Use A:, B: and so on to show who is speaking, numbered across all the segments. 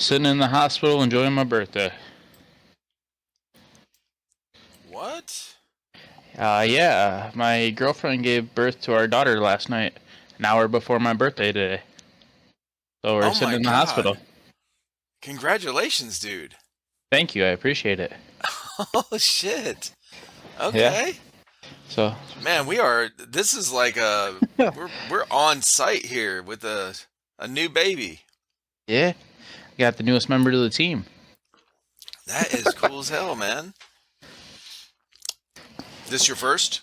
A: Sitting in the hospital enjoying my birthday.
B: What?
A: Yeah, my girlfriend gave birth to our daughter last night, an hour before my birthday today. So we're
B: Oh
A: sitting
B: my
A: in the
B: God.
A: hospital.
B: Congratulations, dude.
A: Thank you, I appreciate it.
B: Oh shit.
A: Yeah,
B: Okay.
A: so,
B: Man, this is like we're on site here with a new baby.
A: yeah, got the newest member to the team.
B: That is cool as hell, man. This your first?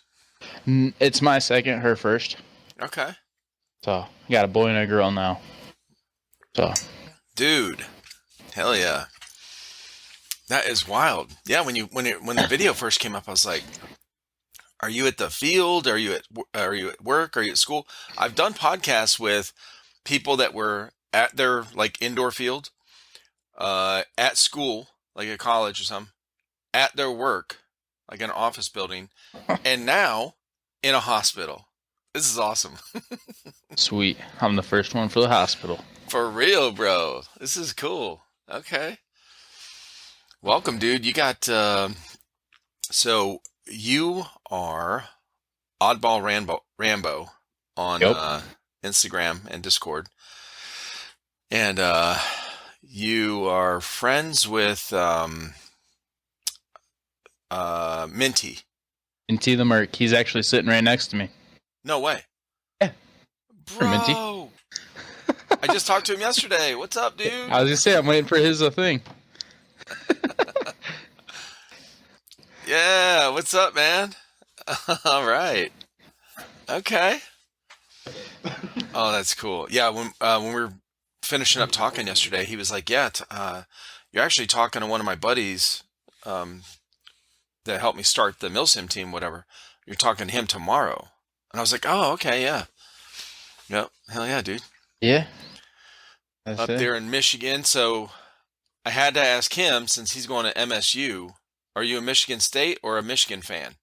A: It's my second, her first.
B: Okay.
A: So, got a boy and a girl now. So,
B: Dude. Hell yeah. That is wild. Yeah, when the video first came up, I was like, are you at the field? Are you at work? Are you at school? I've done podcasts with people that were at their like indoor field, at school, like a college or something, at their work, like an office building, and now in a hospital. This is awesome.
A: sweet. I'm the first one for the hospital.
B: For real, bro. This is cool. Okay. Welcome, dude. So you are Oddball Rambo on
A: Yep.
B: Instagram and Discord. And you are friends with Minty.
A: Minty the Merc. He's actually sitting right next to me.
B: No way.
A: Yeah. For Minty.
B: Bro. I just talked to him yesterday. What's up, dude?
A: I was gonna say, I'm waiting for his thing.
B: Yeah, what's up, man? All right. Okay. Oh, that's cool. Yeah, when we were finishing up talking yesterday, he was like, "Yeah, you're actually talking to one of my buddies that helped me start the MilSim team, whatever. You're talking to him tomorrow." And I was like, "Oh, okay, yeah. Yep. Hell yeah, dude."
A: Yeah. That's
B: Up
A: it.
B: there in Michigan. So I had to ask him, since he's going to MSU, are you a Michigan State or a Michigan fan?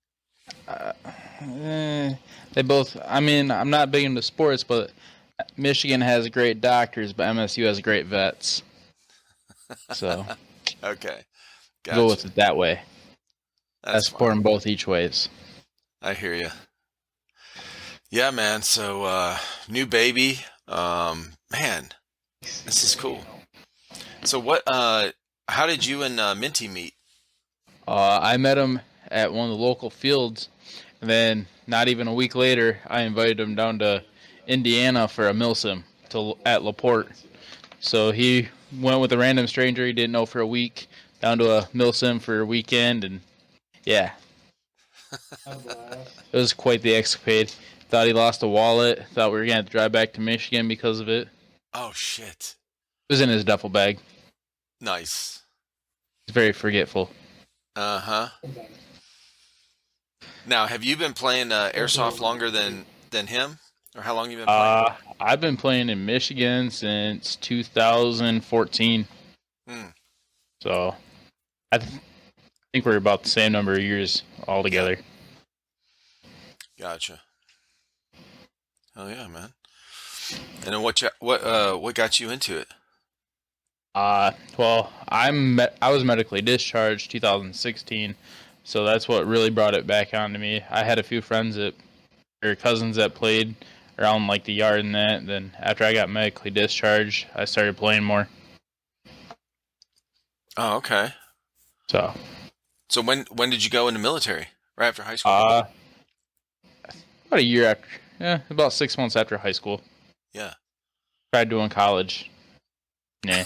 A: They both. I mean, I'm not big into sports, but Michigan has great doctors, but MSU has great vets. So
B: Okay.
A: go with
B: Gotcha.
A: it that way. I
B: That's
A: support
B: fine.
A: them both each ways.
B: I hear you. Yeah, man. So, new baby. Man, this is cool. So how did you and Minty meet?
A: I met him at one of the local fields, and then not even a week later, I invited him down to Indiana for a MilSim at LaPorte. So he went with a random stranger he didn't know for a week down to a MilSim for a weekend, and yeah, it was quite the escapade. Thought he lost a wallet. Thought we were gonna have to drive back to Michigan because of it.
B: Oh, shit.
A: It was in his duffel bag.
B: Nice.
A: He's very forgetful.
B: Uh-huh. Now, have you been playing airsoft longer than him? Or how long you been playing?
A: I've been playing in Michigan since 2014.
B: Hmm.
A: So I think we're about the same number of years altogether.
B: Gotcha. Oh yeah, man. And then what got you into it?
A: Well, I was medically discharged 2016, so that's what really brought it back onto me. I had a few friends or cousins that played around like the yard and that. And then after I got medically discharged, I started playing more.
B: Oh, okay.
A: So,
B: So when did you go into military? Right after high school?
A: about a year after, about 6 months after high school,
B: Yeah.
A: tried doing college. Nah,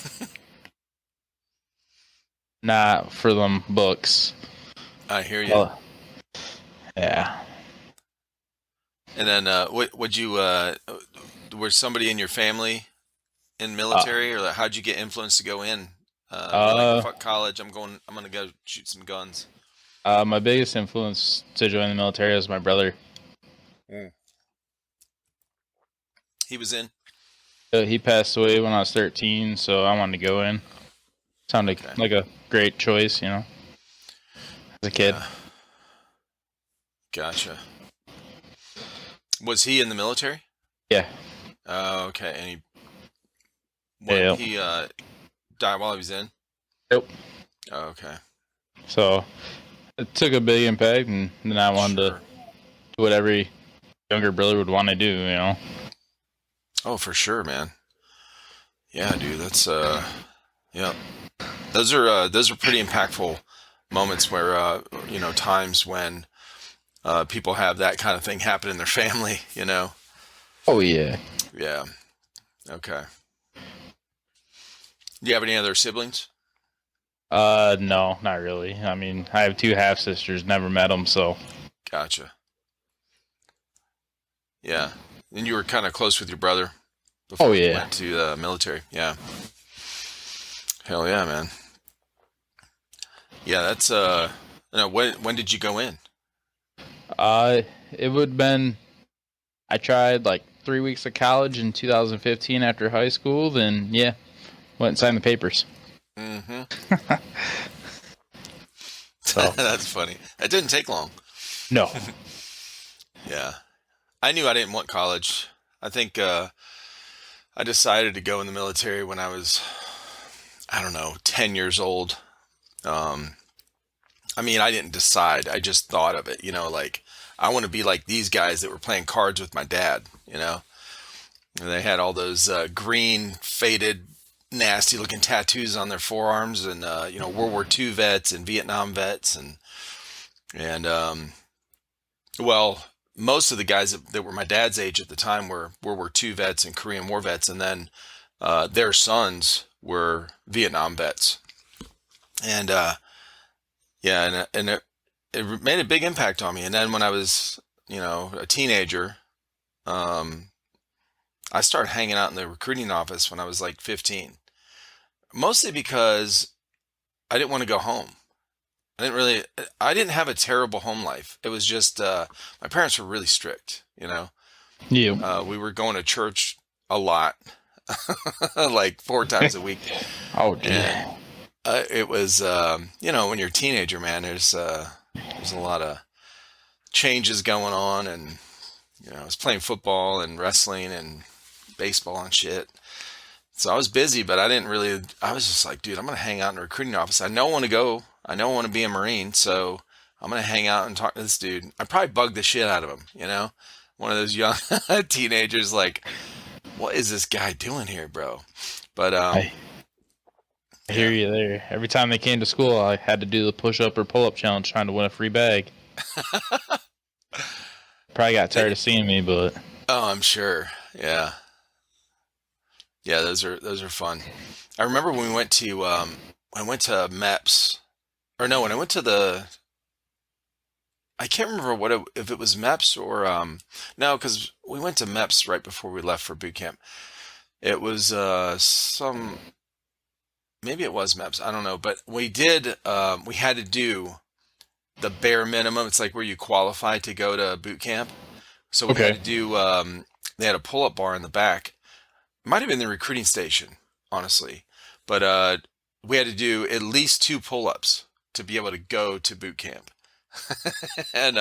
A: not for them books.
B: I hear you.
A: Yeah.
B: And then would you was somebody in your family in military, or like, how'd you get influenced to go in? Be like, fuck college, I'm gonna go shoot some guns.
A: My biggest influence to join the military was my brother.
B: He was in?
A: He passed away when I was 13, so I wanted to go in. Sounded
B: Okay.
A: like a great choice, as a kid.
B: Yeah. Gotcha. Was he in the military?
A: Yeah.
B: Oh, okay. And
A: Yeah.
B: he die while he was in?
A: Yep.
B: Oh, okay.
A: So it took a big impact, and then I wanted to do what every younger brother would want to do, you know?
B: Oh, for sure, man. Yeah, dude, that's yeah. Those are pretty impactful moments where times when people have that kind of thing happen in their family, you know.
A: Oh, yeah.
B: Yeah. Okay. Do you have any other siblings?
A: No, not really. I mean, I have 2 half-sisters, never met them, so.
B: Gotcha. Yeah. And you were kind of close with your brother before you went to the military. Yeah. Hell yeah, man. Yeah, that's when did you go in?
A: It would have been, I tried like 3 weeks of college in 2015 after high school, then yeah, went and signed the papers.
B: Mm-hmm. So. That's funny. That didn't take long.
A: No.
B: Yeah. I knew I didn't want college. I think I decided to go in the military when I was, I don't know, 10 years old. I mean, I didn't decide. I just thought of it, like I want to be like these guys that were playing cards with my dad, And they had all those green, faded, nasty looking tattoos on their forearms and, World War II vets and Vietnam vets. And well, most of the guys that were my dad's age at the time were World War II vets and Korean War vets. And then their sons were Vietnam vets. And, yeah, and it made a big impact on me. And then when I was, a teenager, I started hanging out in the recruiting office when I was like 15, mostly because I didn't want to go home. I didn't have a terrible home life. It was just, my parents were really strict,
A: Yeah.
B: We were going to church a lot, like 4 times a week.
A: Oh, dear.
B: And, it was, when you're a teenager, man, there's a lot of changes going on, and I was playing football and wrestling and baseball and shit. So I was busy, but I was just like, dude, I'm gonna hang out in the recruiting office. I don't want to go. I don't want to be a Marine, so I'm gonna hang out and talk to this dude. I probably bugged the shit out of him, one of those young teenagers, like, what is this guy doing here, bro? But
A: I hear you there. Every time they came to school, I had to do the push-up or pull-up challenge trying to win a free bag. Probably got tired of seeing me, but...
B: Oh, I'm sure. Yeah. Yeah, those are fun. I remember when we went to, I went to MEPS, or no, when I went to I can't remember if it was MEPS or, no, because we went to MEPS right before we left for boot camp. It was maybe it was MEPS, I don't know, but we had to do the bare minimum. It's like where you qualify to go to boot camp. So we had to do, they had a pull-up bar in the back. It might have been the recruiting station, honestly. But we had to do at least 2 pull-ups to be able to go to boot camp. And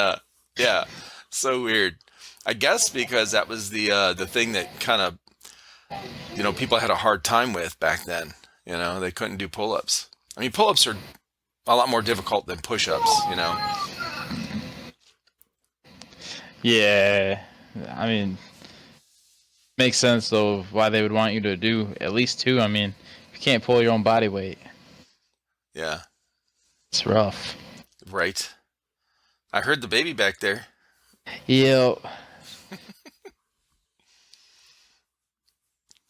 B: yeah, so weird. I guess because that was the thing that kind of, people had a hard time with back then. They couldn't do pull-ups. I mean, pull-ups are a lot more difficult than push-ups,
A: Yeah, I mean, makes sense though why they would want you to do at least 2. I mean, if you can't pull your own body weight,
B: yeah,
A: it's rough.
B: Right. I heard the baby back there.
A: Yeah.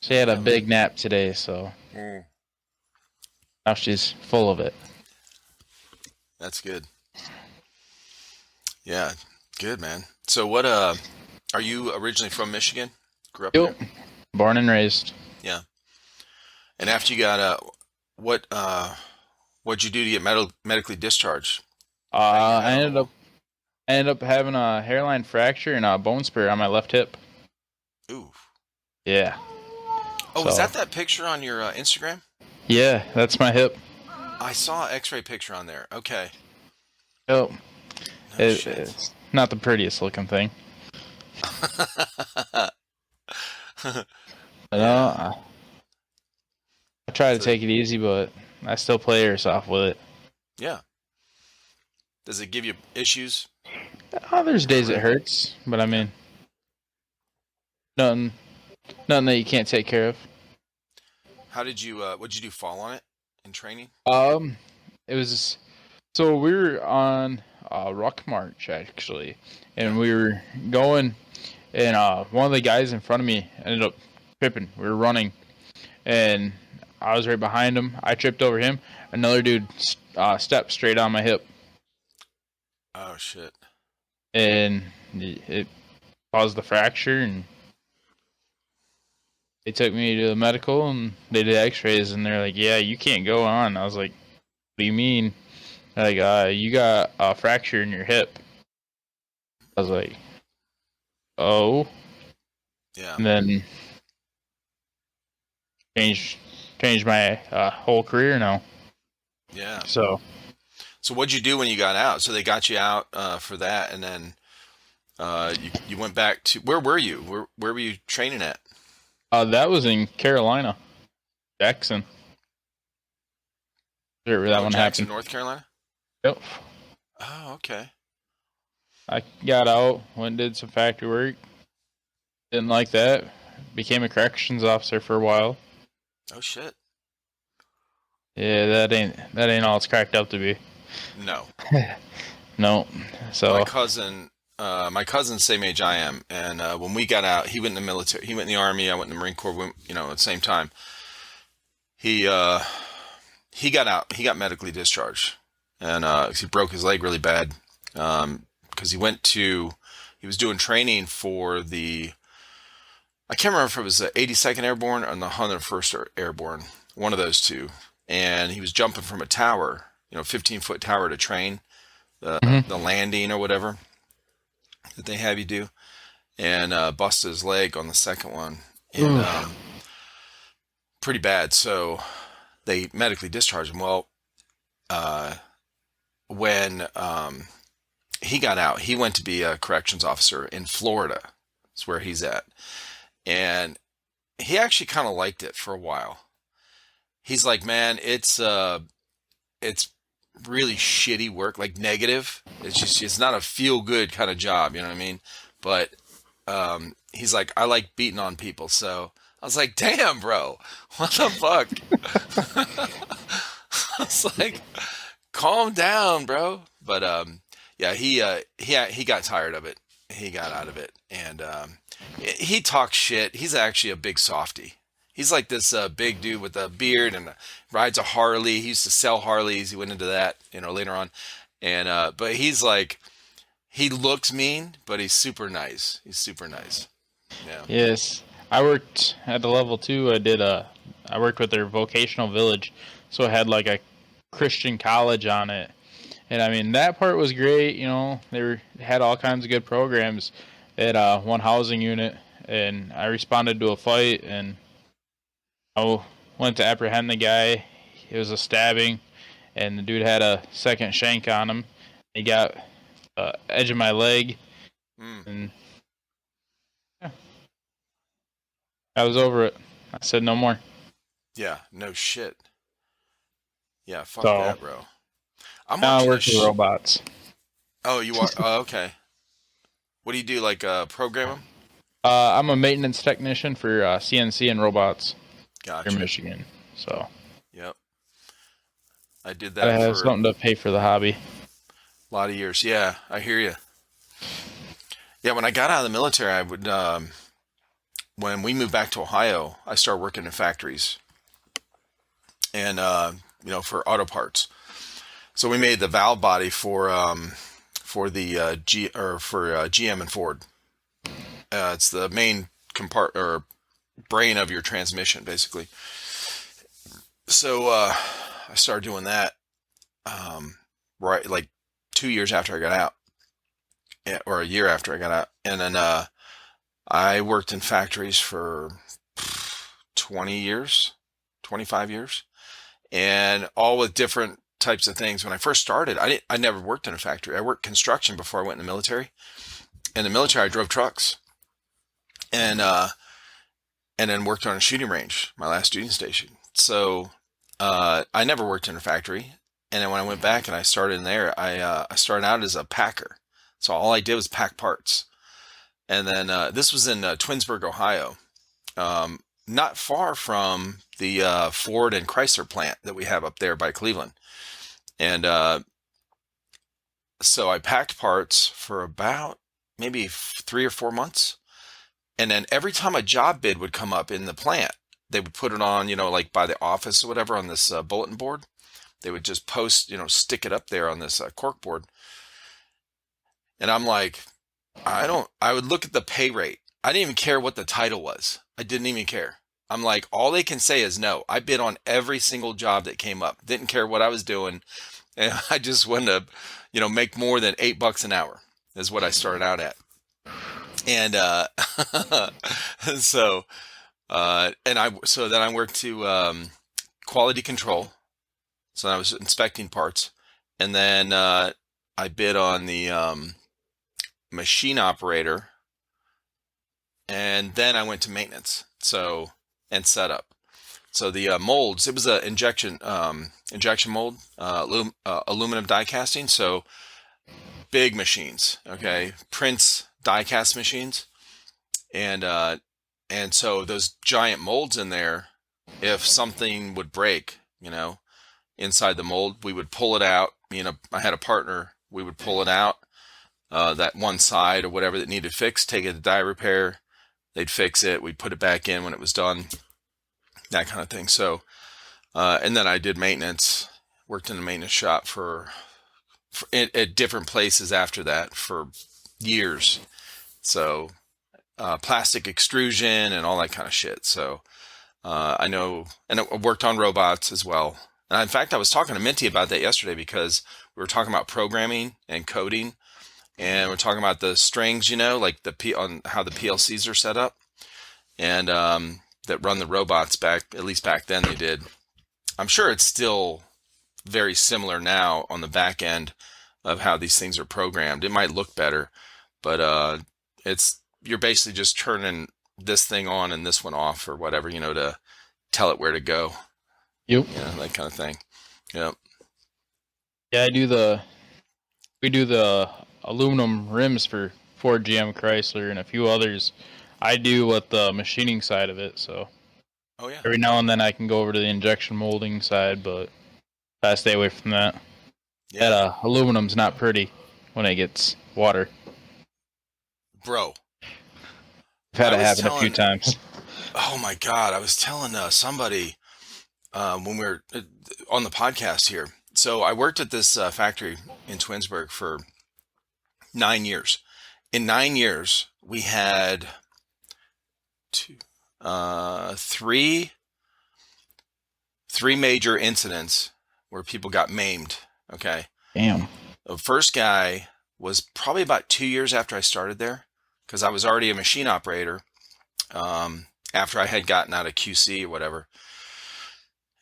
A: She had a big nap today, so now she's full of it.
B: That's good. Yeah, good, man. So what, are you originally from Michigan? Grew up there?
A: Born and raised.
B: Yeah. And after you got, what'd you do to get medically discharged?
A: I ended up having a hairline fracture and a bone spur on my left hip.
B: Ooh.
A: Yeah.
B: Oh, is that picture on your Instagram?
A: Yeah, that's my hip.
B: I saw an X-ray picture on there. Okay.
A: Oh. It's not the prettiest looking thing. I try to
B: So
A: take it easy, but I still play airsoft with it.
B: yeah. Does it give you issues?
A: Oh, there's
B: Not
A: days it
B: really.
A: hurts, but I
B: Yeah.
A: mean, nothing, nothing that you can't take care of.
B: How did you? What'd you do? Fall on it in training?
A: Um, it was so we were on Ruck March actually,
B: Yeah.
A: and we were going, and one of the guys in front of me ended up tripping. We were running, and I was right behind him. I tripped over him. Another dude stepped straight on my hip,
B: Oh shit.
A: and it caused the fracture. And they took me to the medical, and they did X-rays, and they're like, "Yeah, you can't go on." I was like, "What do you mean?" They're like, "You got a fracture in your hip." I was like, "Oh,"
B: Yeah.
A: and then changed my whole career now.
B: Yeah.
A: So
B: So what'd you do when you got out? So they got you out for that, and then you went back to where were you? Where were you training at?
A: that was in Carolina, Jackson. Sure, where that
B: Oh,
A: one
B: Jackson,
A: happened.
B: North Carolina.
A: Yep.
B: Oh, okay.
A: I got out, went and did some factory work. Didn't like that. Became a corrections officer for a while.
B: Oh shit.
A: Yeah, that ain't all it's cracked up to be.
B: No.
A: No.
B: My
A: So
B: cousin, my cousin's same age I am, and when we got out, he went in the military. He went in the army. I went in the Marine Corps. At the same time. He he got out. He got medically discharged, and he broke his leg really bad. Because he was doing training for the, I can't remember if it was the 82nd Airborne or the 101st Airborne, one of those two. And he was jumping from a tower, 15-foot tower to train
A: mhm.
B: the landing or whatever that they have you do, and busted his leg on the second one, and
A: Oof.
B: pretty bad. So they medically discharged him. Well, uh, when he got out, he went to be a corrections officer in Florida. That's where he's at, and he actually kind of liked it for a while. He's like, man, it's really shitty work, like negative. It's not a feel good kind of job, you know what I mean? But he's like, I like beating on people. So I was like, damn, bro, what the fuck? I was like, calm down, bro. But yeah, he got tired of it. He got out of it, and he talks shit. He's actually a big softy. He's like this big dude with a beard and rides a Harley. He used to sell Harleys. He went into that, later on, and but he's like, he looks mean, but he's super nice. He's super nice. Yeah.
A: Yes. I worked at the level 2. I worked with their vocational village, so it had like a Christian college on it. And I mean that part was great, had all kinds of good programs at one housing unit, and I responded to a fight, and I went to apprehend the guy. It was a stabbing, and the dude had a second shank on him. He got the edge of my leg,
B: Mm.
A: and yeah, I was over it. I said no more.
B: Yeah. No shit. Yeah. Fuck
A: So
B: that, bro. I'm
A: now I
B: watching
A: work
B: this.
A: with robots.
B: Oh, you are. Oh, okay. What do you do? Like program them?
A: I'm a maintenance technician for CNC and robots here in
B: Gotcha.
A: Michigan. So
B: Yep. I did
A: gotta
B: that
A: have
B: for a
A: something to pay for the hobby.
B: lot of years. Yeah, I hear you. Yeah, when I got out of the military, I would. When we moved back to Ohio, I started working in factories, and for auto parts. So we made the valve body for the GM and Ford. It's the main or brain of your transmission, basically. So I started doing that right like 2 years after I got out, or a year after I got out, and then I worked in factories for 20 years, 25 years, and all with different types of things. When I first started, I never worked in a factory. I worked construction before I went in the military. In the military, I drove trucks, and then worked on a shooting range, my last shooting station. So I never worked in a factory, and then when I went back and I started in there, I started out as a packer. So all I did was pack parts, and then this was in Twinsburg, Ohio, not far from the Ford and Chrysler plant that we have up there by Cleveland. And so I packed parts for about maybe 3 or 4 months. And then every time a job bid would come up in the plant, they would put it on, like by the office or whatever on this bulletin board. They would just post, stick it up there on this cork board. And I'm like, I would look at the pay rate. I didn't even care what the title was. I didn't even care. I'm like, all they can say is no. I bid on every single job that came up. Didn't care what I was doing. And I just wanted to, make more than $8 an hour is what I started out at. And so then I worked to quality control. So I was inspecting parts, and then I bid on the machine operator, and then I went to maintenance. And setup. So the molds, it was a injection mold, aluminum die casting. So big machines, okay, Prince die cast machines, and so those giant molds in there, if something would break, inside the mold, we would pull it out. I had a partner. We would pull it out, that one side or whatever that needed fixed, take it to die repair. They'd fix it. We'd put it back in when it was done, that kind of thing. So, and then I did maintenance, worked in the maintenance shop at different places after that for years. So, plastic extrusion and all that kind of shit. So, I know, and I worked on robots as well. And in fact, I was talking to Minty about that yesterday because we were talking about programming and coding. And we're talking about the strings, like on how the PLCs are set up, and that run the robots at least back then they did. I'm sure it's still very similar now on the back end of how these things are programmed. It might look better, but you're basically just turning this thing on and this one off or whatever, to tell it where to go.
A: Yep.
B: That kind of thing. Yep.
A: Yeah, we do the aluminum rims for Ford, GM, Chrysler, and a few others. I do with the machining side of it, so
B: Oh yeah.
A: every now and then I can go over to the injection molding side, but I stay away from that.
B: Yeah.
A: That aluminum's not pretty when it gets water.
B: Bro.
A: I've had it happen a few times.
B: Oh my God. I was telling somebody when we were on the podcast here. So I worked at this factory in Twinsburg for 9 years. In 9 years, we had three major incidents where people got maimed. Okay.
A: Damn.
B: The first guy was probably about 2 years after I started there, because I was already a machine operator after I had gotten out of QC or whatever.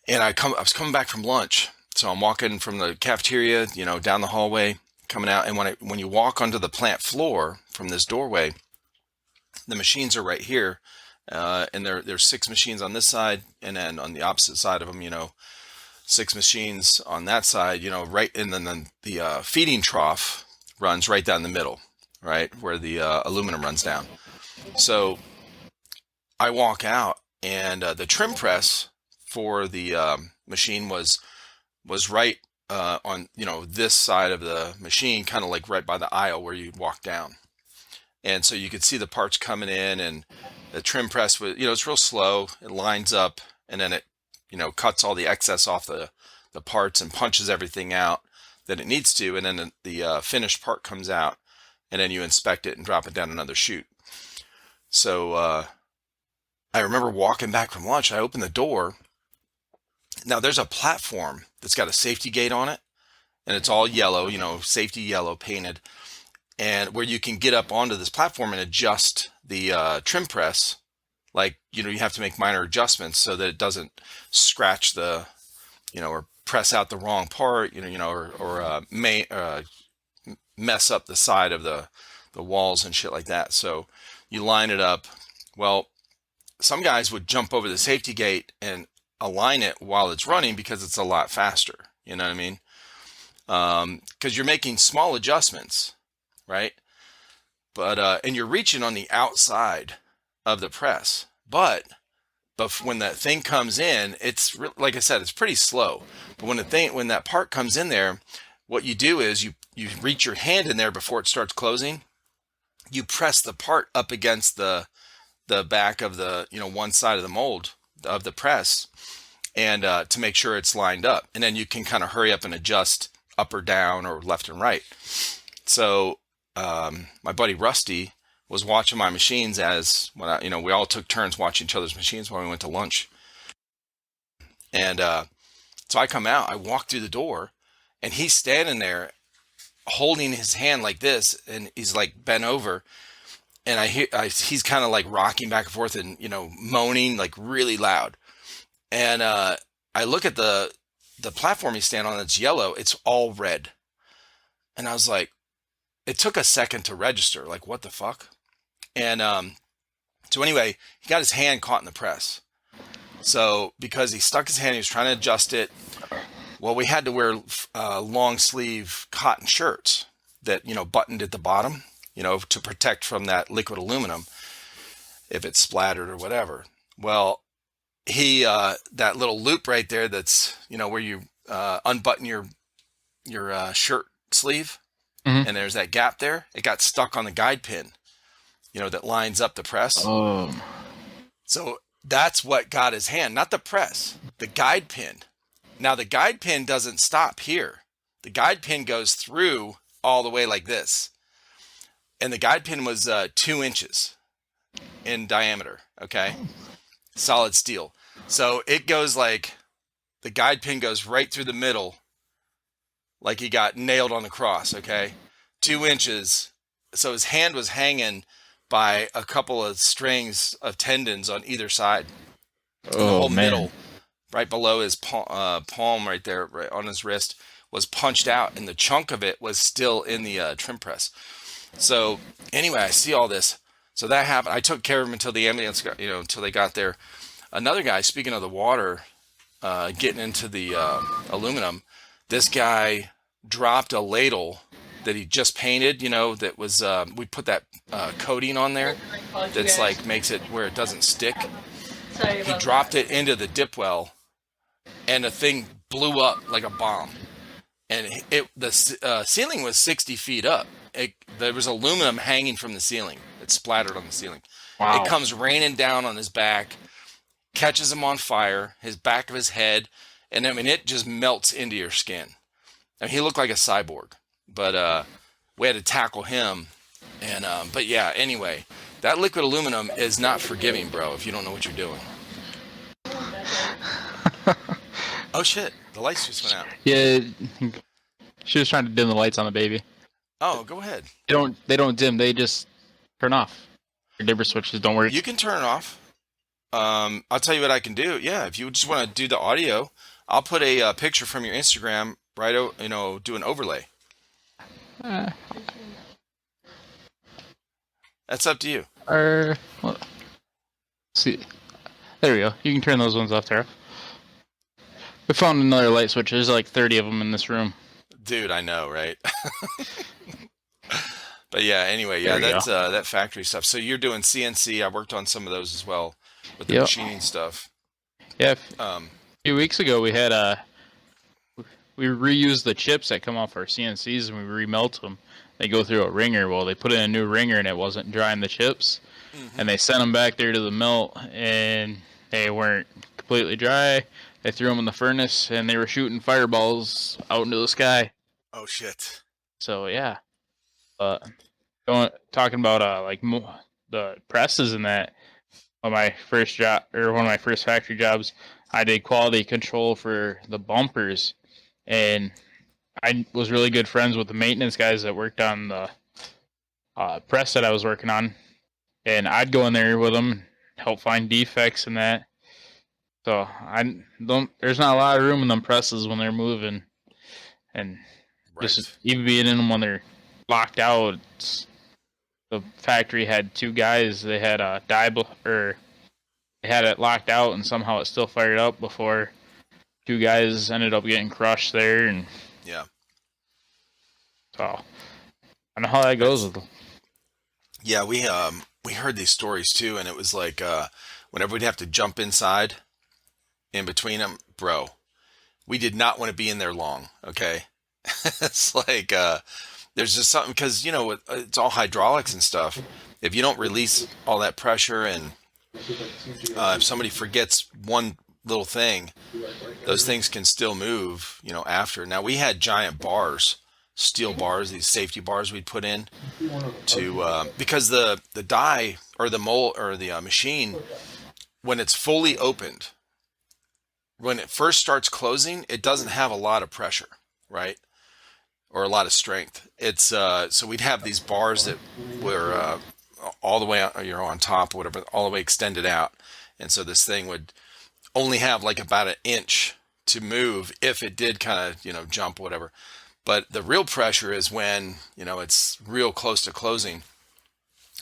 B: And I was coming back from lunch. So I'm walking from the cafeteria, down the hallway, coming out. And when you walk onto the plant floor from this doorway, the machines are right here. And there's 6 machines on this side. And then on the opposite side of them, 6 machines on that side, right. And then the feeding trough runs right down the middle, right, where the aluminum runs down. So I walk out, and the trim press for the machine was right on this side of the machine, kind of like right by the aisle where you walk down. And so you could see the parts coming in, and the trim press was, it's real slow. It lines up, and then it cuts all the excess off the parts and punches everything out that it needs to, and then the finished part comes out, and then you inspect it and drop it down another chute. So I remember walking back from lunch. I opened the door. Now there's a platform that's got a safety gate on it, and it's all yellow, safety yellow painted, and where you can get up onto this platform and adjust the trim press. Like, you have to make minor adjustments so that it doesn't scratch the, or press out the wrong part, or mess up the side of the walls and shit like that. So you line it up. Well, some guys would jump over the safety gate and align it while it's running because it's a lot faster. You know what I mean? Because you're making small adjustments, right? But and you're reaching on the outside of the press, but when that thing comes in, it's like I said, it's pretty slow. But when that part comes in there, what you do is you reach your hand in there before it starts closing. You press the part up against the back of the one side of the mold of the press, and to make sure it's lined up, and then you can kind of hurry up and adjust up or down or left and right. So my buddy Rusty was watching my machines when we all took turns watching each other's machines when we went to lunch. And so I come out, I walk through the door, and he's standing there holding his hand like this, and he's like bent over, and he's kind of like rocking back and forth and moaning like really loud. And I look at the platform he's standing on, that's yellow, it's all red. And I was like, it took a second to register, like what the fuck? And so anyway, he got his hand caught in the press. So because he stuck his hand, he was trying to adjust it. Well, we had to wear long sleeve cotton shirts that, buttoned at the bottom, to protect from that liquid aluminum if it's splattered or whatever. Well, he, that little loop right there, that's, where you unbutton your shirt sleeve, and there's that gap there. It got stuck on the guide pin, that lines up the press. So that's what got his hand, not the press, the guide pin. Now the guide pin doesn't stop here. The guide pin goes through all the way like this. And the guide pin was 2 inches in diameter, okay? Solid steel. So it goes like, the guide pin goes right through the middle, like he got nailed on the cross, okay? 2 inches. So his hand was hanging by a couple of strings of tendons on either side. The whole middle, right below his palm right there, right on his wrist, was punched out, and the chunk of it was still in the trim press. So anyway, I see all this. So that happened. I took care of him until the ambulance got, until they got there. Another guy, speaking of the water, getting into the aluminum, this guy dropped a ladle that he just painted, that was, we put that coating on there that's like makes it where it doesn't stick. He dropped it into the dip well, and the thing blew up like a bomb. And the ceiling was 60 feet up. There was aluminum hanging from the ceiling. It splattered on the ceiling. Wow. It comes raining down on his back, catches him on fire, his back of his head, and I mean, it just melts into your skin. I mean, he looked like a cyborg, but we had to tackle him. And but yeah, anyway, that liquid aluminum is not forgiving, bro, if you don't know what you're doing. Oh shit, the lights just went out.
A: Yeah, she was trying to dim the lights on the baby.
B: Oh, go ahead.
A: They don't dim, they just turn off. Your dimmer switches don't work.
B: You can turn it off. I'll tell you what I can do. Yeah, if you just want to do the audio, I'll put a picture from your Instagram, right? Do an overlay. That's up to you.
A: Well, see, there we go. You can turn those ones off, Tara. We found another light switch. There's like 30 of them in this room.
B: Dude, I know, right? But yeah, anyway, yeah, that's that factory stuff. So you're doing CNC. I worked on some of those as well with the machining stuff.
A: Yeah. A few weeks ago, we had we reused the chips that come off our CNCs and we remelt them. They go through a ringer. Well, they put in a new ringer and it wasn't drying the chips, and they sent them back there to the melt and they weren't completely dry. They threw them in the furnace, and they were shooting fireballs out into the sky.
B: Oh shit!
A: So yeah, talking about like the presses and that. On my first job, or one of my first factory jobs, I did quality control for the bumpers, and I was really good friends with the maintenance guys that worked on the press that I was working on, and I'd go in there with them, help find defects and that. So there's not a lot of room in them presses when they're moving, and just even being in them when they're locked out. The factory had 2 guys. They had they they had it locked out, and somehow it still fired up before two guys ended up getting crushed there, and
B: Yeah.
A: so I know how that goes with them.
B: Yeah, we heard these stories too, and it was like whenever we'd have to jump inside in between them, bro, we did not want to be in there long. Okay, it's like there's just something because it's all hydraulics and stuff. If you don't release all that pressure, and if somebody forgets one little thing, those things can still move. After. Now we had giant bars, steel bars, these safety bars we'd put in to because the die or the mold or the machine, when it's fully opened, when it first starts closing, it doesn't have a lot of pressure, right? Or a lot of strength. It's so we'd have these bars that were all the way on top or whatever, all the way extended out, and so this thing would only have like about an inch to move if it did kind of jump or whatever. But the real pressure is when it's real close to closing.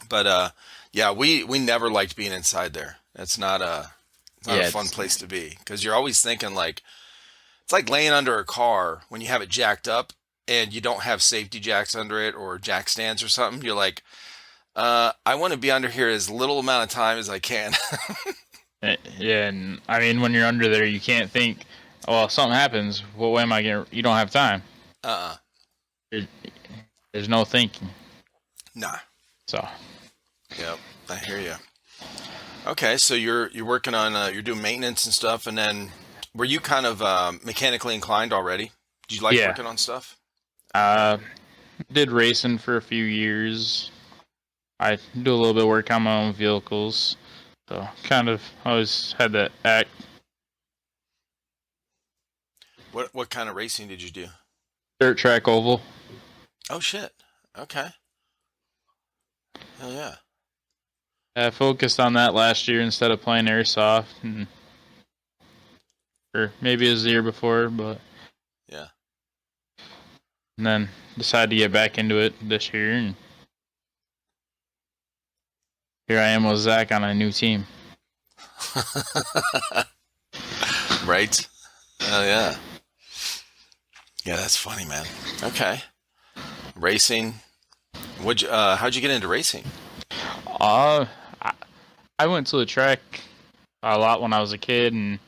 B: But yeah, we never liked being inside there. It's not a fun place to be because you're always thinking like it's like laying under a car when you have it jacked up and you don't have safety jacks under it or jack stands or something. You're like, I want to be under here as little amount of time as I can.
A: Yeah, and I mean when you're under there, you can't think, well, if something happens, what way am I gonna? You don't have time. There's no thinking.
B: Nah.
A: So.
B: Yep, I hear you. Okay, so you're working on you're doing maintenance and stuff, and then were you kind of mechanically inclined already? Did you like working on stuff?
A: Did racing for a few years. I do a little bit of work on my own vehicles, so kind of always had that act.
B: What kind of racing did you do?
A: Dirt track oval.
B: Oh shit! Okay. Hell yeah.
A: I focused on that last year instead of playing airsoft, or maybe it was the year before, but
B: yeah.
A: And then decided to get back into it this year, and here I am with Zach on a new team.
B: Right? Oh yeah. Yeah, that's funny, man. Okay. Racing. How'd you get into racing?
A: I went to the track a lot when I was a kid, and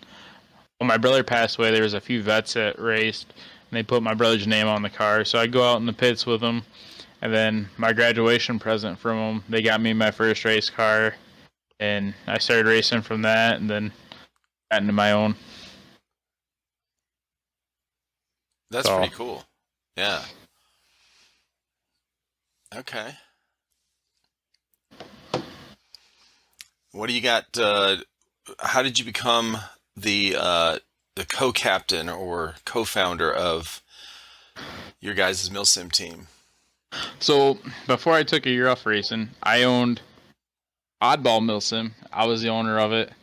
A: when my brother passed away, there was a few vets that raced, and they put my brother's name on the car. So I'd go out in the pits with them, and then my graduation present from them, they got me my first race car, and I started racing from that, and then got into my own.
B: That's pretty cool. Yeah. Okay. What do you got? How did you become the co-captain or co-founder of your guys' MilSim team?
A: So before I took a year off racing, I owned Oddball MilSim. I was the owner of it,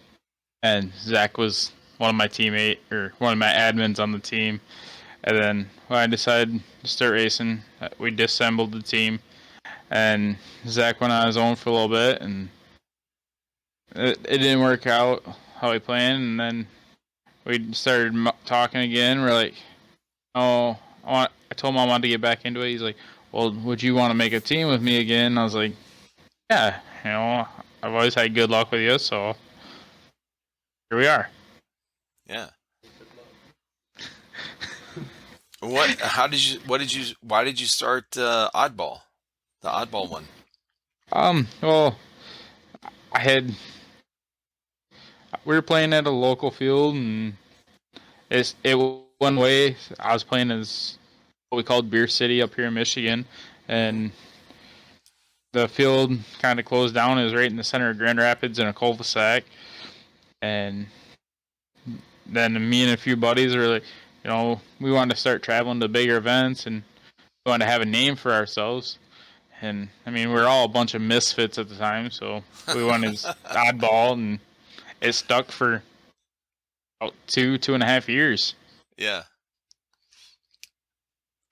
A: and Zach was one of my admins on the team. And then when I decided to start racing, we disassembled the team, and Zach went on his own for a little bit, and it didn't work out how we planned. And then we started talking again. We're like, oh, I told him I wanted to get back into it. He's like, well, would you want to make a team with me again? And I was like, yeah, I've always had good luck with you, so here we are.
B: Yeah. Why did you start Oddball? The Oddball one?
A: Well, we were playing at a local field, and it one way. I was playing as what we called Beer City up here in Michigan, and the field kind of closed down. It was right in the center of Grand Rapids in a cul-de-sac, and then me and a few buddies were like, we wanted to start traveling to bigger events, and we wanted to have a name for ourselves. And I mean, we were all a bunch of misfits at the time, so we wanted Oddball, and it stuck for about 2.5 years.
B: Yeah.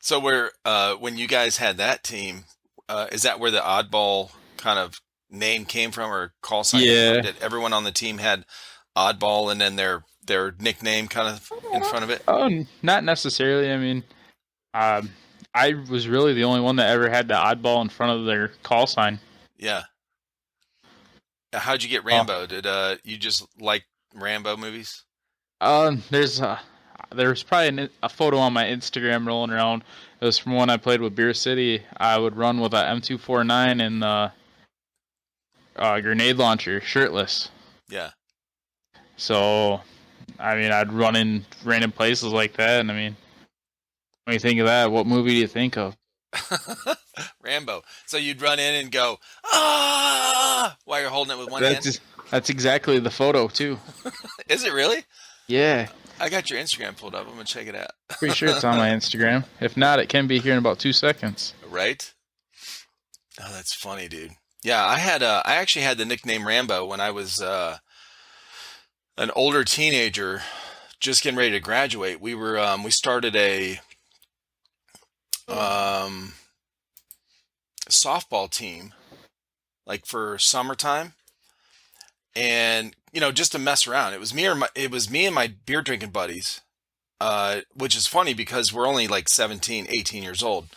B: So when you guys had that team, is that where the Oddball kind of name came from or call sign came
A: Yeah.
B: from? Did everyone on the team had Oddball and then their nickname kind of in front of it?
A: Oh, not necessarily. I mean, um, I was really the only one that ever had the oddball in front of their call sign.
B: Yeah. How'd you get
A: Oh,
B: Rambo? Did you just like Rambo movies?
A: there's probably a photo on my Instagram rolling around. It was from when I played with Beer City. I would run with a M249 and the grenade launcher, shirtless.
B: Yeah.
A: So, I mean, I'd run in random places like that, and I mean, when you think of that, what movie do you think of?
B: Rambo. So you'd run in and go, ah, while you're holding it with one hand?
A: That's exactly the photo, too.
B: Is it really?
A: Yeah.
B: I got your Instagram pulled up. I'm going to check it out.
A: Pretty sure it's on my Instagram. If not, it can be here in about 2 seconds.
B: Right? Oh, that's funny, dude. Yeah, I actually had the nickname Rambo when I was an older teenager, just getting ready to graduate. We started a softball team, like for summertime, and just to mess around. It was me and my beer drinking buddies, which is funny because we're only like 17, 18 years old.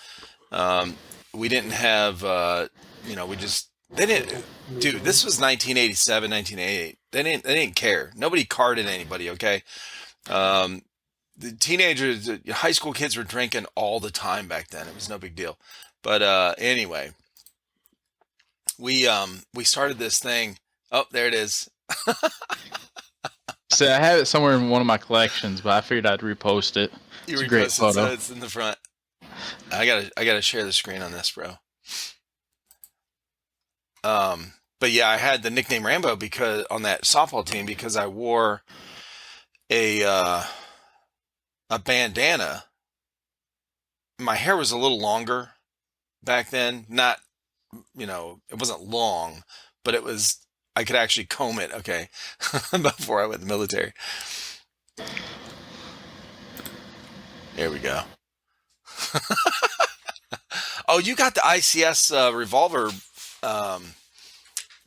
B: We didn't have, they didn't, dude, this was 1987, 1988. They didn't care. Nobody carded anybody. Okay. The teenagers, the high school kids were drinking all the time back then. It was no big deal. But, anyway, we started this thing. Oh, there it is.
A: So I have it somewhere in one of my collections, but I figured I'd repost it.
B: You
A: It's a great
B: reposted,
A: photo.
B: so it's in the front. I gotta share the screen on this, bro. But yeah, I had the nickname Rambo because on that softball team because I wore a bandana. My hair was a little longer back then. Not, it wasn't long, but I could actually comb it, okay, before I went in the military. There we go. Oh, you got the ICS revolver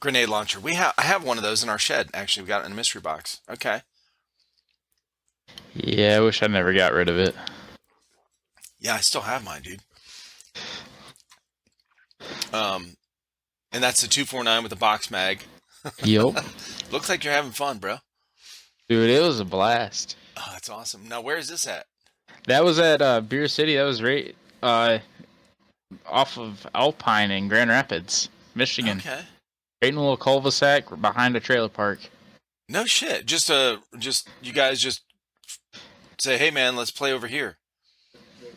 B: grenade launcher. I have one of those in our shed. Actually, we got it in a mystery box. Okay.
A: Yeah, I wish I never got rid of it.
B: Yeah, I still have mine, dude. And that's the 249 with the box mag.
A: Yep.
B: Looks like you're having fun, bro.
A: Dude, it was a blast.
B: Oh, that's awesome. Now, where is this at?
A: That was at Beer City. That was right off of Alpine in Grand Rapids, Michigan.
B: Okay.
A: Right in a little cul-de-sac behind a trailer park.
B: No shit. Just you guys just say, hey man, let's play over here.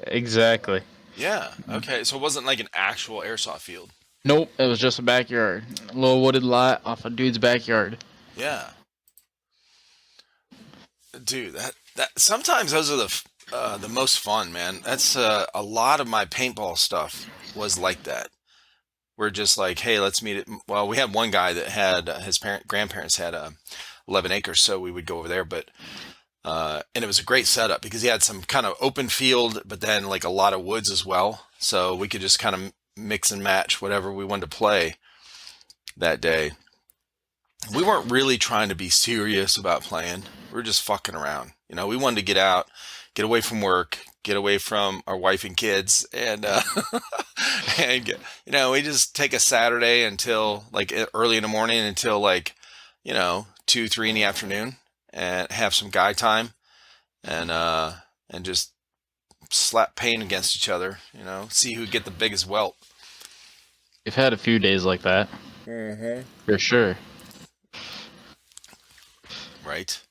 A: Exactly.
B: Yeah. Okay. So it wasn't like an actual airsoft field.
A: Nope, it was just a backyard. A little wooded lot off a dude's backyard.
B: Yeah. Dude, that sometimes those are the most fun, man. That's a lot of my paintball stuff was like that. We're just like, hey, let's meet it. Well, we had one guy that had his grandparents had 11 acres, so we would go over there. But and it was a great setup because he had some kind of open field, but then like a lot of woods as well. So we could just kind of mix and match whatever we wanted to play that day. We weren't really trying to be serious about playing. We were just fucking around. We wanted to get out, get away from work, get away from our wife and kids, and we just take a Saturday until like early in the morning until like 2, 3 in the afternoon, and have some guy time, and just slap paint against each other. See who get the biggest welt.
A: We've had a few days like that.
B: Mm-hmm.
A: For sure.
B: Right.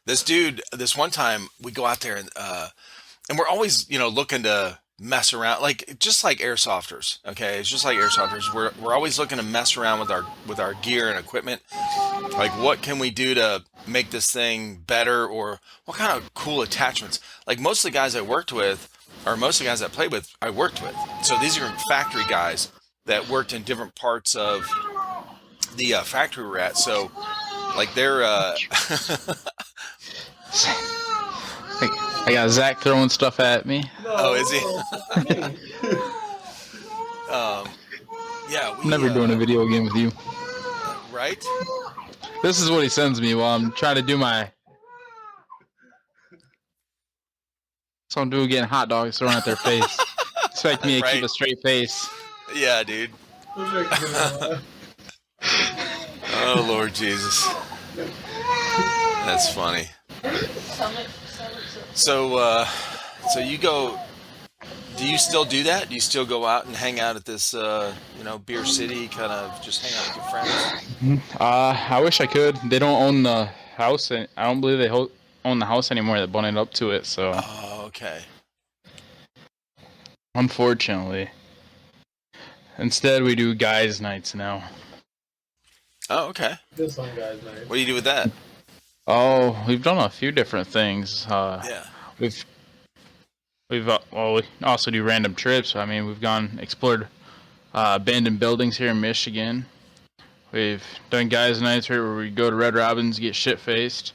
B: This one time we go out there and we're always, looking to mess around, just like airsofters. Okay. It's just like airsofters. We're always looking to mess around with our gear and equipment. Like, what can we do to make this thing better, or what kind of cool attachments? Like most of the guys I worked with, or most of the guys I played with, I worked with. So these are factory guys that worked in different parts of the factory we're at. So like they're
A: I got Zach throwing stuff at me.
B: Oh, is he? Yeah,
A: I'm
B: we
A: never doing a video game with you.
B: right?
A: This is what he sends me while I'm trying to do my. So I'm doing getting hot dogs thrown at their face. Expect me to keep
B: Right.
A: a straight face.
B: Yeah, dude. Oh Lord Jesus. That's funny. So so you go do you still do that? Do you still go out and hang out at this Beer City, kind of just hang out with your friends?
A: I wish I could. They don't own the house. I don't believe they own the house anymore that bonded up to it. So
B: Oh, okay.
A: unfortunately, instead we do guys' nights now.
B: Oh, okay.
C: This one guy's nice.
B: What do you do with that?
A: Oh, we've done a few different things.
B: Yeah.
A: We've we also do random trips. I mean, we've explored abandoned buildings here in Michigan. We've done guys' nights where we go to Red Robin's, get shit faced.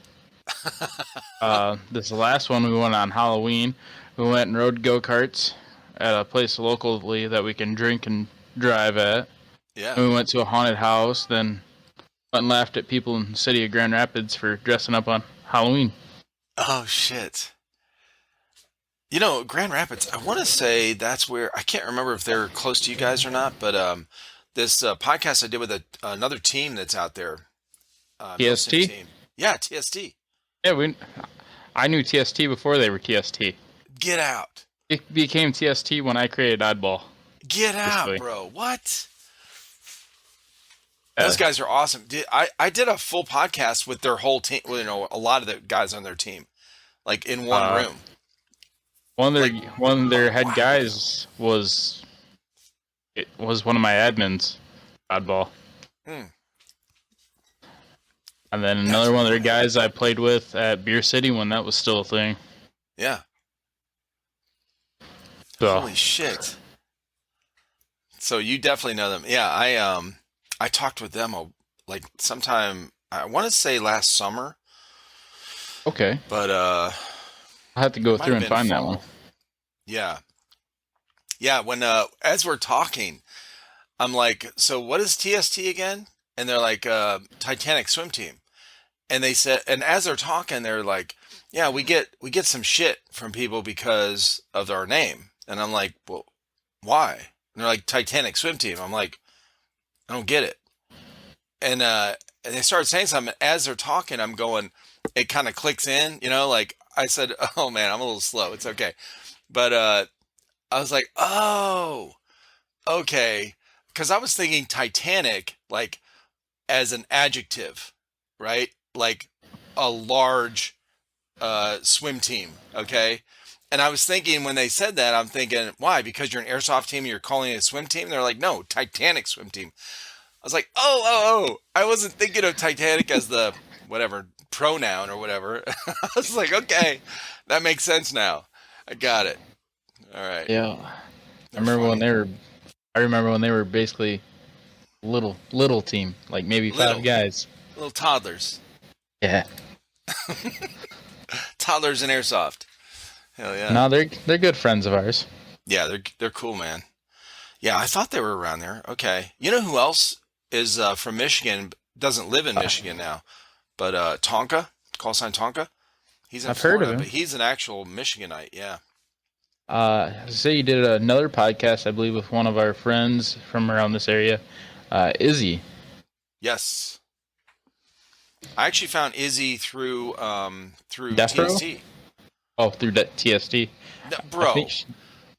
A: This is the last one we went on Halloween. We went and rode go-karts at a place locally that we can drink and drive at.
B: Yeah.
A: And we went to a haunted house, then went and laughed at people in the city of Grand Rapids for dressing up on Halloween.
B: Oh shit. Grand Rapids, I want to say that's where, I can't remember if they're close to you guys or not, but this podcast I did with another team that's out there.
A: TST?
B: MilSim team. Yeah, TST.
A: Yeah, I knew TST before they were TST.
B: Get out.
A: It became TST when I created Oddball.
B: Get out,
A: Basically.
B: bro. What? Those guys are awesome. I did a full podcast with their whole team, a lot of the guys on their team, like in one room.
A: One of their head guys was one of my admins, Oddball.
B: Hmm.
A: And then another one of their guys I played with at Beer City when that was still a thing.
B: Yeah.
A: So,
B: holy shit. So you definitely know them. Yeah, I talked with them like sometime, I want to say last summer.
A: okay.
B: But
A: I'll have to go through and find that one.
B: Yeah. Yeah, when as we're talking, I'm like, so what is TST again? And they're like, Titanic swim team. And they said, and as they're talking, they're like, yeah, we get some shit from people because of our name. And I'm like, well, why? And they're like, Titanic swim team. I'm like, I don't get it. And they started saying something. As they're talking, I'm going, it kind of clicks in, like I said, oh man, I'm a little slow. It's okay. But I was like, oh, okay. Because I was thinking Titanic, like, as an adjective, right? Like a large swim team, okay? And I was thinking when they said that, I'm thinking, why? Because you're an airsoft team, you're calling it a swim team? They're like, no, Titanic swim team. I was like, oh. I wasn't thinking of Titanic as the whatever pronoun or whatever. I was like, okay, that makes sense now. I got it. All right.
A: Yeah. I remember when they were basically little team, like maybe five guys.
B: Little toddlers.
A: Yeah.
B: Toddlers in airsoft. Hell yeah.
A: No, they're good friends of ours.
B: Yeah, they're cool, man. Yeah, I thought they were around there. Okay. You know who else is from Michigan, doesn't live in Michigan now, but Tonka, call sign Tonka? He's in
A: I've
B: Florida,
A: heard of him.
B: but he's an actual Michiganite, yeah.
A: So you did another podcast, I believe, with one of our friends from around this area, Izzy.
B: Yes. I actually found Izzy through
A: Defro?
B: TST.
A: Oh, through TST.
B: Bro,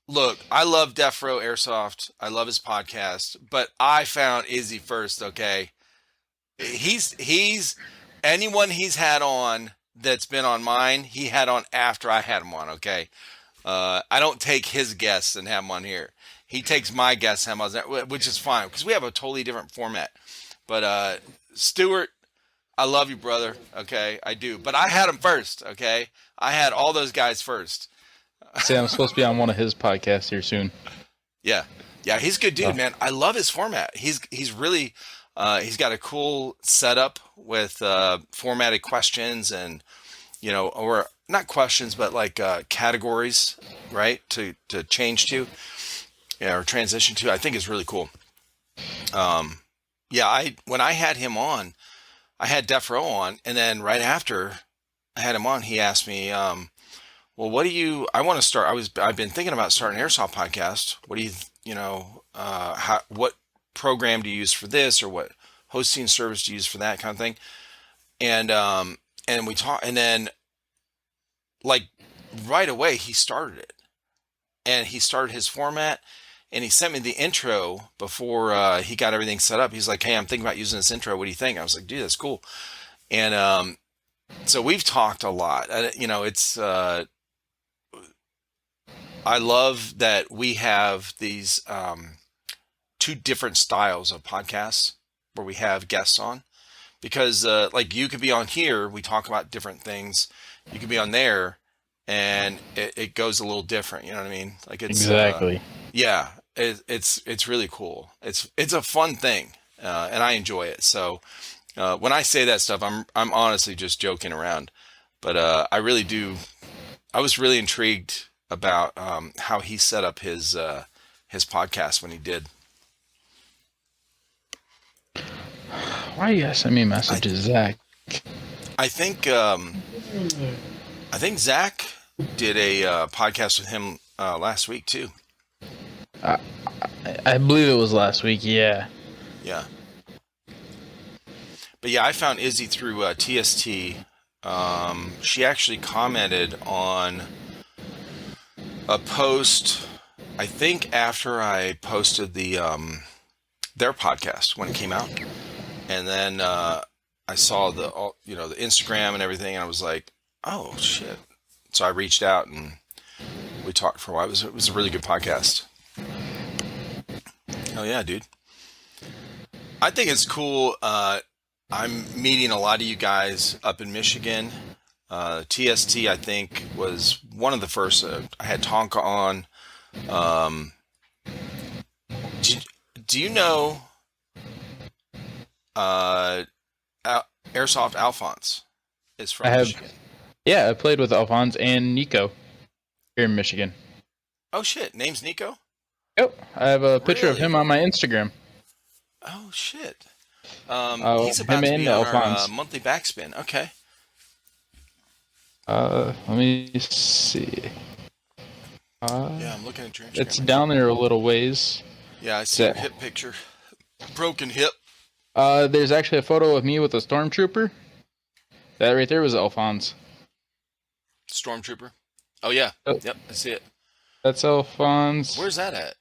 B: look, I love Defro Airsoft. I love his podcast, but I found Izzy first, okay? He's anyone he's had on that's been on mine, he had on after I had him on, okay? I don't take his guests and have them on here. He takes my guests and have them on there, which is fine because we have a totally different format. But Stuart, I love you, brother. Okay, I do. But I had him first. Okay, I had all those guys first.
A: See, I'm supposed to be on one of his podcasts here soon.
B: Yeah, he's a good dude, man. I love his format. He's really he's got a cool setup with formatted questions and or not questions, but like categories, right? To change to, or transition to. I think is really cool. Yeah, when I had him on, I had Def Row on, and then right after I had him on, he asked me, well, what do you? I want to start. I've been thinking about starting an airsoft podcast. What do you, what program do you use for this, or what hosting service do you use for that kind of thing? And we talked, and then like right away he started it, and he started his format, and he sent me the intro before he got everything set up. He's like, "Hey, I'm thinking about using this intro. What do you think?" I was like, "Dude, that's cool." And so we've talked a lot. It's I love that we have these two different styles of podcasts where we have guests on, because like you could be on here, we talk about different things. You could be on there, and it goes a little different. You know what I mean? Like
A: Exactly.
B: yeah, it's really cool. It's a fun thing, and I enjoy it. So when I say that stuff, I'm honestly just joking around, but I really do. I was really intrigued about how he set up his podcast when he did.
A: Why you guys send me
B: I
A: messages, Zach?
B: I think Zach did a podcast with him last week too.
A: I, I believe it was last week. Yeah.
B: Yeah, but yeah, I found Izzy through TST. She actually commented on a post, I think after I posted their podcast when it came out, and then I saw the Instagram and everything, and I was like, oh shit! So I reached out and we talked for a while. It was a really good podcast. Oh yeah, dude. I think it's cool. I'm meeting a lot of you guys up in Michigan. TST, I think, was one of the first. I had Tonka on. Um, do you know uh, Airsoft Alphonse is
A: I
B: from
A: have.
B: Michigan?
A: Yeah, I played with Alphonse and Nico here in Michigan.
B: Oh shit, name's Nico?
A: Yep, I have a picture of
B: Really?
A: him on my Instagram.
B: Oh shit. He's
A: Him
B: about to
A: and
B: be on our
A: Alphonse.
B: monthly backspin. Okay.
A: Let me see.
B: Yeah, I'm looking at your
A: It's
B: Instagram right now.
A: down there a little ways.
B: Yeah, I see your hip picture. Broken hip.
A: There's actually a photo of me with a stormtrooper. That right there was Alphonse.
B: Stormtrooper. Oh yeah.
A: Oh,
B: Yep, I see it.
A: that's Alphonse.
B: Where's that at?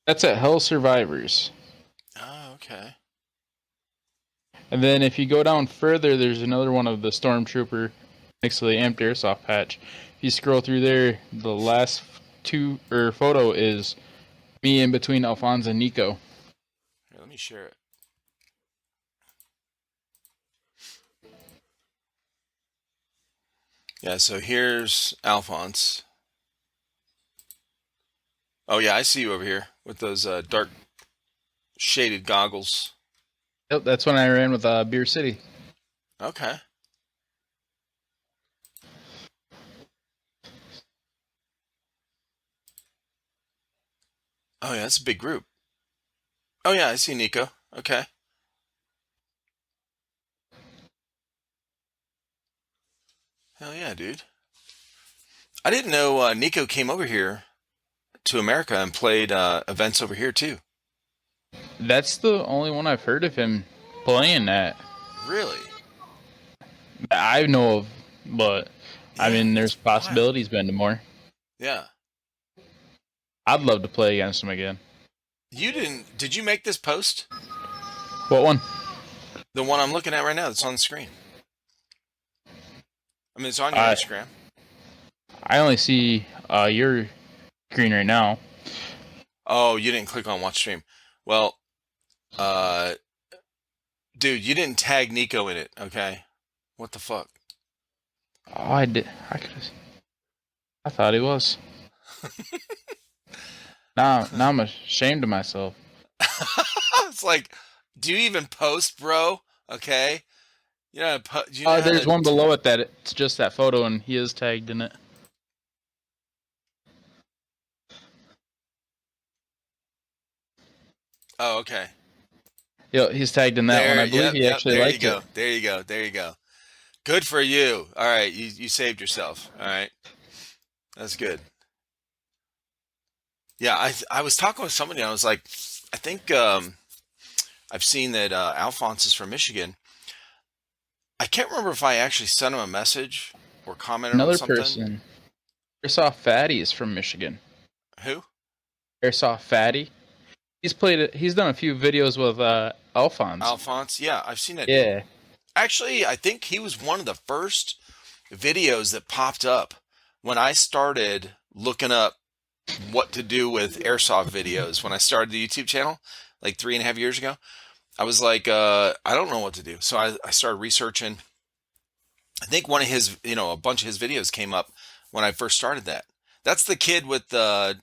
A: That's at Hell Survivors.
B: Oh, okay.
A: And then if you go down further, there's another one of the stormtrooper next to the empty airsoft patch. If you scroll through there, the last photo is me in between Alphonse and Nico.
B: Here, let me share it. Yeah, so here's Alphonse. Oh yeah, I see you over here with those dark shaded goggles.
A: Yep, that's when I ran with Beer City.
B: Okay. Oh yeah, that's a big group. Oh yeah, I see Nico. Okay. Hell yeah, dude. I didn't know Nico came over here to America and played events over here too.
A: That's the only one I've heard of him playing at.
B: Really?
A: I know of, but I
B: Yeah,
A: mean,
B: that's
A: there's
B: wild.
A: possibilities been to more.
B: Yeah.
A: I'd love to play against him again.
B: Did you make this post?
A: What one?
B: The one I'm looking at right now that's on the screen. I mean, it's on your Instagram.
A: I only see your screen right now.
B: Oh, you didn't click on watch stream. Well, dude, you didn't tag Nico in it, okay? What the fuck?
A: Oh, I did. I thought he was. now I'm ashamed of myself.
B: It's like, do you even post, bro? Okay. You know, do you know
A: There's one below it that it's just that photo, and he is tagged in it.
B: Oh, okay.
A: Yo, he's tagged in that one.
B: There,
A: I believe
B: yep,
A: he
B: yep.
A: actually
B: There you
A: liked it.
B: go. There you go. There you go. Good for you. All right, you saved yourself. All right, that's good. Yeah, I was talking with somebody. And I was like, I think I've seen that Alphonse is from Michigan. I can't remember if I actually sent him a message or commented on
A: Another
B: something.
A: person, Airsoft Fatty, is from Michigan.
B: Who?
A: Airsoft Fatty. He's done a few videos with Alphonse.
B: Alphonse. Yeah, I've seen that dude.
A: Yeah.
B: Actually, I think he was one of the first videos that popped up when I started looking up what to do with airsoft videos. When I started the YouTube channel, like 3.5 years ago, I was like, I don't know what to do. So I started researching. I think one of his, a bunch of his videos came up when I first started that. That's the kid with or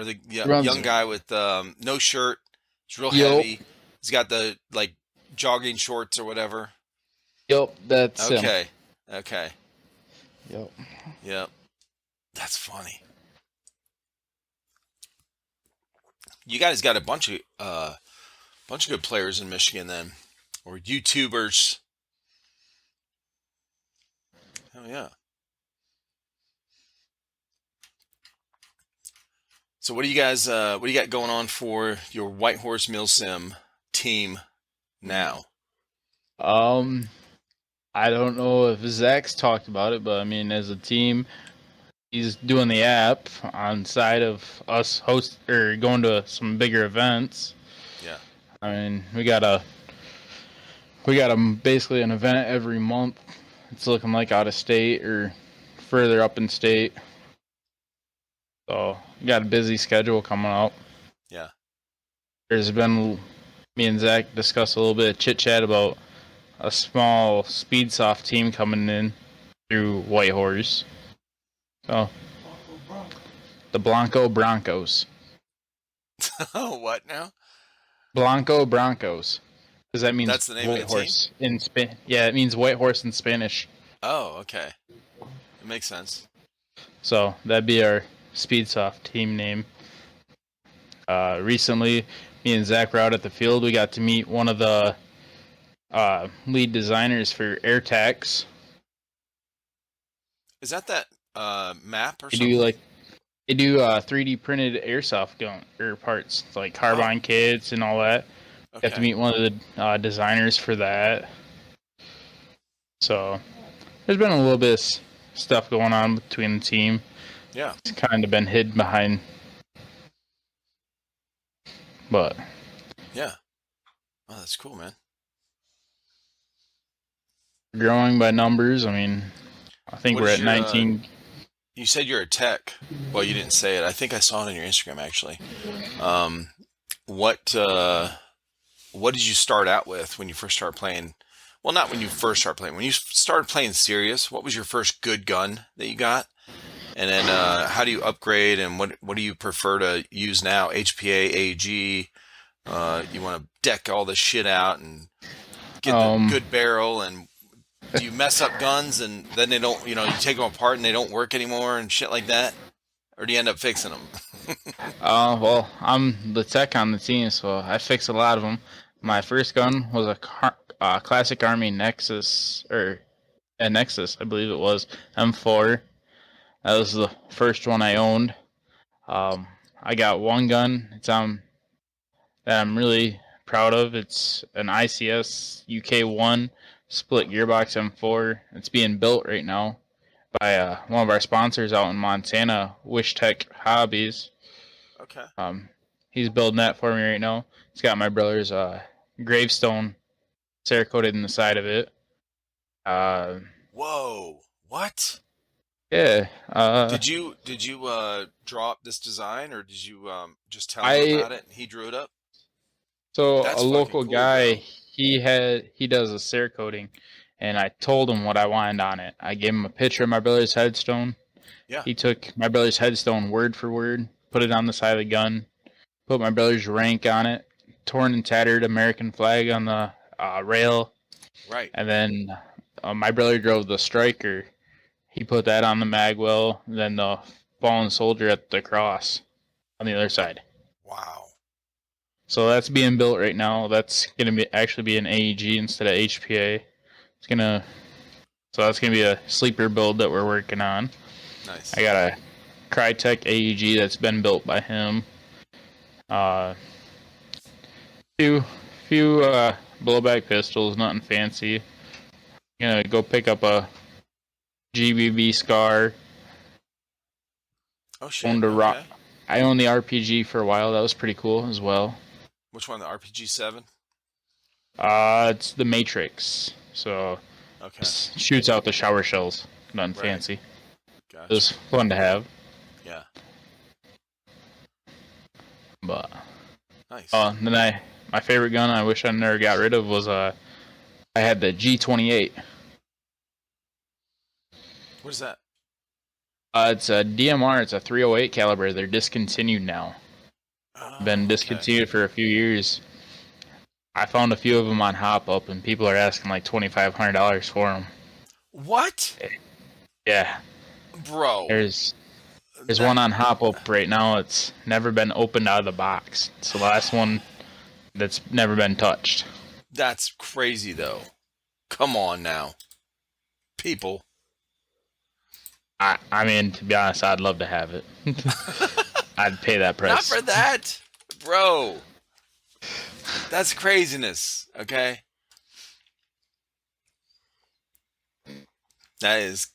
B: the
A: Runs.
B: young guy with no shirt. He's real
A: Yup.
B: heavy. He's got the like jogging shorts or whatever.
A: Yup, that's him.
B: Okay. Okay.
A: Yup.
B: Yep. That's funny. You guys got a bunch of good players in Michigan then, or YouTubers. Oh yeah. So what do you guys what do you got going on for your Whitehorse MilSim team now?
A: I don't know if Zach's talked about it, but I mean, as a team, he's doing the app on side of us going to some bigger events.
B: Yeah.
A: I mean, we got basically an event every month. It's looking like out of state or further up in state. So we got a busy schedule coming up.
B: Yeah.
A: There's been me and Zach discussed a little bit of chit chat about a small speed soft team coming in through Whitehorse. So the Blanco Broncos.
B: Oh, what now?
A: Blanco Broncos. Because that means
B: That's the name
A: white
B: of the team?
A: horse in Spanish. Yeah, it means white horse in Spanish.
B: Oh, okay. It makes sense.
A: So that'd be our speed soft team name. Recently, me and Zach were out at the field. We got to meet one of the lead designers for AirTax.
B: Is that map or
A: They
B: something?
A: do 3D printed airsoft gun or parts like carbine kits and all that.
B: Okay.
A: Got to meet one of the designers for that. So there's been a little bit of stuff going on between the team.
B: Yeah.
A: It's kind of been hidden behind, but
B: Yeah. Oh, that's cool, man.
A: growing by numbers. I mean, I think
B: What
A: we're
B: is
A: at
B: your,
A: 19.
B: You said you're a tech. Well, you didn't say it. I think I saw it on your Instagram actually. What did you start out with when you first started playing? Well, not when you first started playing. When you started playing serious, what was your first good gun that you got? And then how do you upgrade and what do you prefer to use now? HPA, AG? You want to deck all this shit out and get the good barrel, and do you mess up guns and then they don't, you take them apart and they don't work anymore and shit like that? Or do you end up fixing them?
A: Well, I'm the tech on the team, so I fix a lot of them. My first gun was a classic Army Nexus, or a Nexus, I believe it was, M4. That was the first one I owned. I got one gun. It's that I'm really proud of. It's an ICS UK1 split gearbox M4. It's being built right now by one of our sponsors out in Montana, Wish Tech Hobbies.
B: Okay.
A: He's building that for me right now. It's got my brother's gravestone cerakoted in the side of it.
B: Whoa! What?
A: Yeah.
B: Did you draw up this design, or did you just tell him about it and he drew it up?
A: So
B: That's
A: a
B: fucking
A: local
B: cool,
A: guy,
B: bro.
A: he does a cerakoting, and I told him what I wanted on it. I gave him a picture of my brother's headstone.
B: Yeah.
A: He took my brother's headstone word for word, put it on the side of the gun, put my brother's rank on it, torn and tattered American flag on the rail,
B: Right.
A: and then my brother drove the striker. He put that on the magwell, and then the fallen soldier at the cross on the other side.
B: Wow.
A: So that's being built right now. That's gonna be actually be an AEG instead of HPA. So that's gonna be a sleeper build that we're working on.
B: Nice.
A: I got a Crytek AEG that's been built by him. Few blowback pistols, nothing fancy. Gonna go pick up a GBB Scar.
B: Oh shit. Okay.
A: I owned the RPG for a while. That was pretty cool as well.
B: Which one? The RPG 7?
A: It's the Matrix. So
B: Okay.
A: shoots out the shower shells. Nothing fancy.
B: Gotcha.
A: It was fun to have.
B: Yeah.
A: But
B: nice.
A: Then my favorite gun I wish I never got rid of was I had the G28.
B: What is that?
A: It's a DMR. It's a 308 caliber. They're discontinued now. Been discontinued for a few years. I found a few of them on Hop Up, and people are asking like $2,500 for them.
B: What?
A: Yeah,
B: bro.
A: There's one on Hop Up right now. It's never been opened out of the box. It's the last one that's never been touched.
B: That's crazy, though. Come on now, people.
A: I mean, to be honest, I'd love to have it. I'd pay that price.
B: Not for that, bro. That's craziness, okay? That is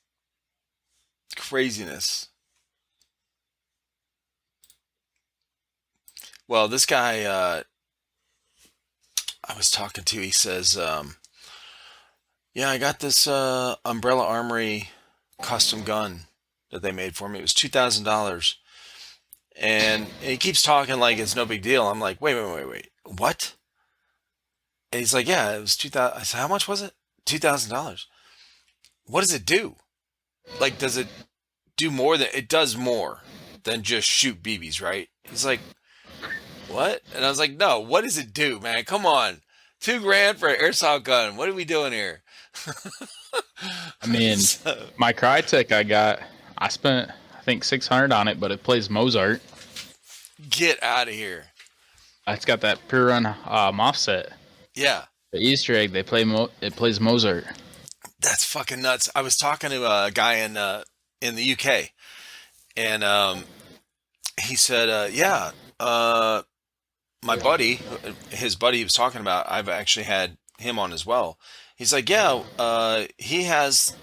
B: craziness. Well, this guy I was talking to, he says, yeah, I got this Umbrella Armory custom gun that they made for me. It was $2,000. And he keeps talking like it's no big deal. I'm like, wait. What? And he's like, yeah, it was $2,000. I said, how much was it? $2,000. What does it do? Like, does it do more than... It does more than just shoot BBs, right? He's like, what? And I was like, no, what does it do, man? Come on. $2,000 for an airsoft gun. What are we doing here?
A: I mean, my Crytek I spent, I think, $600 on it, but it plays Mozart.
B: Get out of here.
A: It's got that pure run offset.
B: Yeah.
A: The Easter egg, it plays Mozart.
B: That's fucking nuts. I was talking to a guy in the UK, and he said, yeah, my buddy, his buddy he was talking about, I've actually had him on as well. He's like, yeah, he has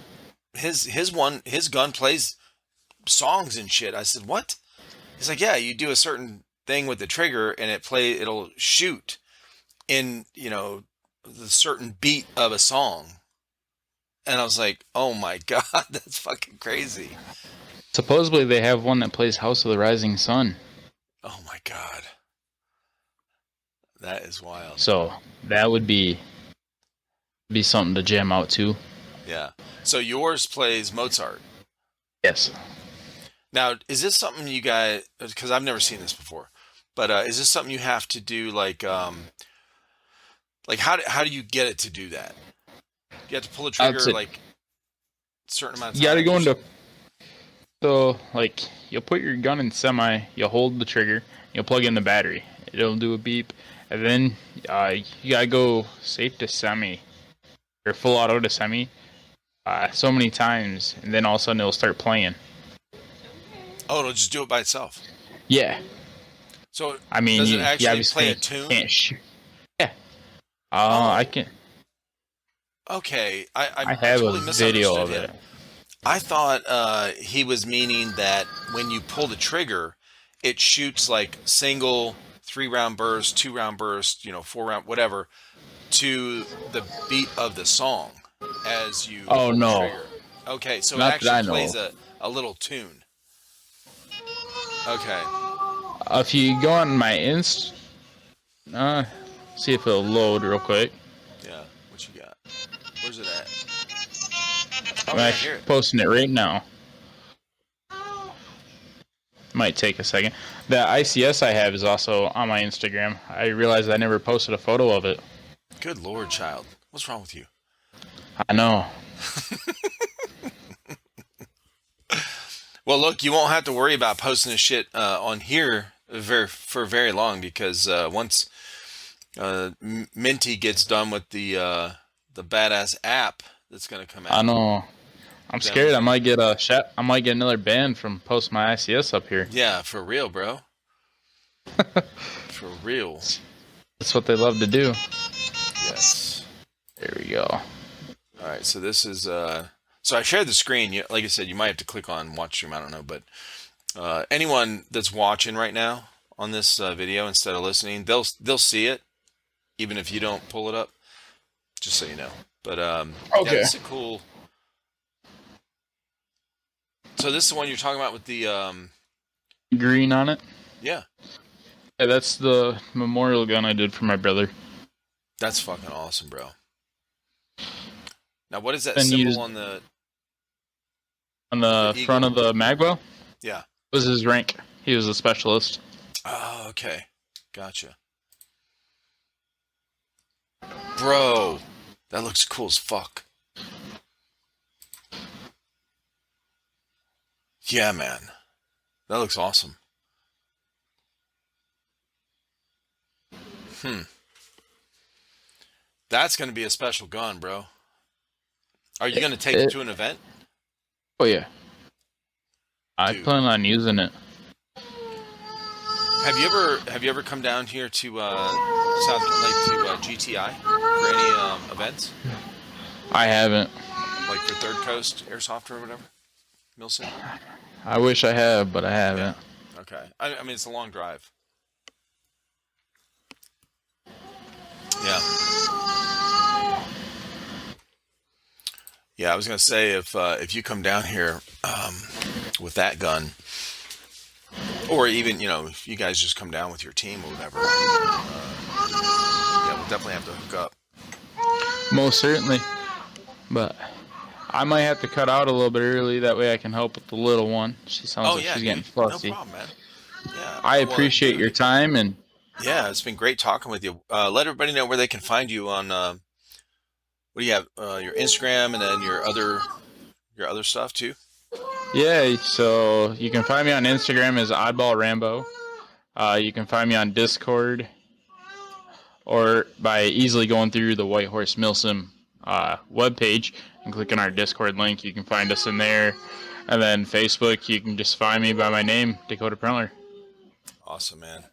B: his gun plays songs and shit. I said, what? He's like, yeah, you do a certain thing with the trigger and it'll shoot in, the certain beat of a song. And I was like, oh my God, that's fucking crazy.
A: Supposedly they have one that plays House of the Rising Sun.
B: Oh my God. That is wild.
A: So that would be something to jam out to.
B: Yeah. So yours plays Mozart.
A: Yes.
B: Now, is this something you guys, because I've never seen this before, but is this something you have to do like how do you get it to do that? You have to pull the trigger like a certain amount of time?
A: You got to go into, so like you'll put your gun in semi, you'll hold the trigger, you'll plug in the battery, it'll do a beep, and then you got to go safe to semi, or full auto to semi, so many times, and then all of a sudden it'll start playing.
B: Oh, it'll just do it by itself?
A: Yeah.
B: So,
A: I mean,
B: does it actually play a tune?
A: Can't shoot. Yeah. I can.
B: Okay,
A: I have
B: totally
A: a video of
B: him.
A: it.
B: I thought he was meaning that when you pull the trigger, it shoots like single 3-round burst, 2-round burst, 4-round, whatever, to the beat of the song as you pull the trigger. Okay, so
A: Not
B: it actually plays a little tune. Okay.
A: If you go on my see if it'll load real quick.
B: Yeah, what you got? Where's it at?
A: I'm actually posting it right now. Might take a second. The ICS I have is also on my Instagram. I realized I never posted a photo of it.
B: Good Lord, child. What's wrong with you?
A: I know.
B: Well, look, you won't have to worry about posting this shit on here for very long because once Minty gets done with the badass app that's gonna come
A: I
B: out.
A: know. I'm scared. I might get I might get another ban from post my ICS up here.
B: Yeah, for real, bro. For real.
A: That's what they love to do.
B: Yes.
A: There we go.
B: All right. So this is So I shared the screen. Like I said, you might have to click on watch stream. I don't know, but anyone that's watching right now on this video instead of listening, they'll see it, even if you don't pull it up. Just so you know. But
A: okay.
B: Yeah, this is cool. So this is the one you're talking about with the
A: green on it.
B: Yeah.
A: Yeah, that's the memorial gun I did for my brother.
B: That's fucking awesome, bro. Now, what is that symbol on the
A: front of the magwell?
B: Yeah.
A: It was his rank. He was a specialist.
B: Oh, okay. Gotcha. Bro, that looks cool as fuck. Yeah, man. That looks awesome. That's going to be a special gun, bro. Are you going to take it to an event?
A: Oh, yeah. I plan on using it.
B: Have you ever come down here to GTI for any events?
A: I haven't.
B: Like for Third Coast Airsoft or whatever? MilSim?
A: I wish I have, but I haven't.
B: Yeah. Okay. I mean, it's a long drive. Yeah. Yeah, I was gonna say if you come down here with that gun, or even if you guys just come down with your team or whatever, yeah, we'll definitely have to hook up.
A: Most certainly, but I might have to cut out a little bit early. That way I can help with the little one. She sounds like she's getting fussy.
B: No problem, man. Yeah.
A: I appreciate your time and.
B: Yeah, it's been great talking with you. Let everybody know where they can find you on. What do you have? Your Instagram and then your other stuff too.
A: Yeah, so you can find me on Instagram as Oddball Rambo. You can find me on Discord, or by easily going through the Whitehorse MilSim webpage and clicking our Discord link. You can find us in there, and then Facebook. You can just find me by my name, Dakota Prentler.
B: Awesome, man.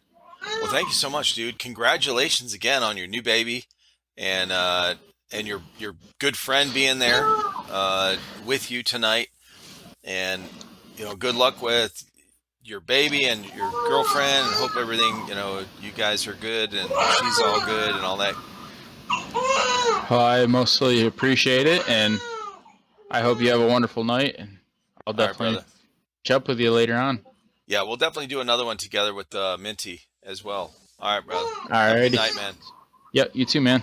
B: Well, thank you so much, dude. Congratulations again on your new baby, and your good friend being there with you tonight. And good luck with your baby and your girlfriend. And hope everything you guys are good and she's all good and all that.
A: Well, I mostly appreciate it, and I hope you have a wonderful night. And I'll definitely catch up with you later on.
B: Yeah, we'll definitely do another one together with Minty as well. All right, brother.
A: All right.
B: Good night, man.
A: Yep, you too, man.